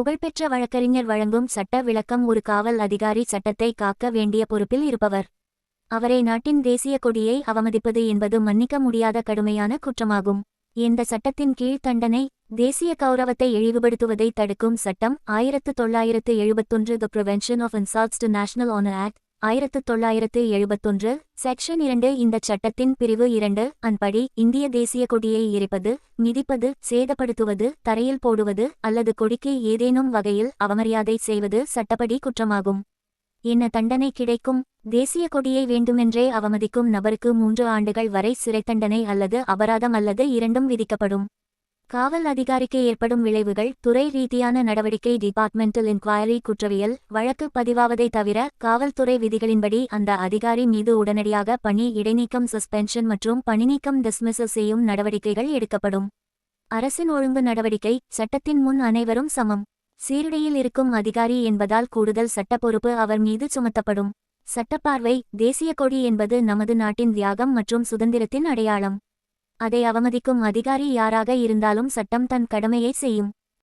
புகழ்பெற்ற வழக்கறிஞர் வழங்கும் சட்ட விளக்கம். ஒரு காவல் அதிகாரி சட்டத்தை காக்க வேண்டிய பொறுப்பில் இருப்பவர். அவரை நாட்டின் தேசிய கொடியை அவமதிப்பது என்பது மன்னிக்க முடியாத கடுமையான குற்றமாகும். எந்த சட்டத்தின் கீழ் தண்டனை? தேசிய கௌரவத்தை இழிவுபடுத்துவதை தடுக்கும் சட்டம் 1971 the prevention of insults to national honour act 1971 section 2. இந்த சட்டத்தின் பிரிவு 2 அன்படி இந்திய தேசிய கொடியை எரிப்பது, மிதிப்பது, சேதப்படுத்துவது, தரையில் போடுவது அல்லது கொடிக்கு ஏதேனும் வகையில் அவமரியாதை செய்வது சட்டப்படி குற்றமாகும். என்ன தண்டனை கிடைக்கும்? தேசிய கொடியை வேண்டுமென்றே அவமதிக்கும் நபருக்கு 3 ஆண்டுகள் வரை சிறைத்தண்டனை அல்லது அபராதம் அல்லது இரண்டும் விதிக்கப்படும். காவல் அதிகாரிக்கு ஏற்படும் விளைவுகள். துறை ரீதியான நடவடிக்கை. டிபார்ட்மெண்டல் இன்குவயரி குற்றவியல் வழக்கு பதிவாவதை தவிர காவல்துறை விதிகளின்படி அந்த அதிகாரி மீது உடனடியாக பணி இடைநீக்கம், சஸ்பென்ஷன் மற்றும் பணிநீக்கம், டிஸ்மிஸல் செய்யும் நடவடிக்கைகள் எடுக்கப்படும். அரசின் ஒழுங்கு நடவடிக்கை. சட்டத்தின் முன் அனைவரும் சமம். சீருடையில் இருக்கும் அதிகாரி என்பதால் கூடுதல் சட்ட பொறுப்பு அவர் மீது சுமத்தப்படும். சட்டப்பார்வை. தேசிய கொடி என்பது நமது நாட்டின் தியாகம் மற்றும் சுதந்திரத்தின் அடையாளம். அதை அவமதிக்கும் அதிகாரி யாராக இருந்தாலும் சட்டம் தன் கடமையை செய்யும்.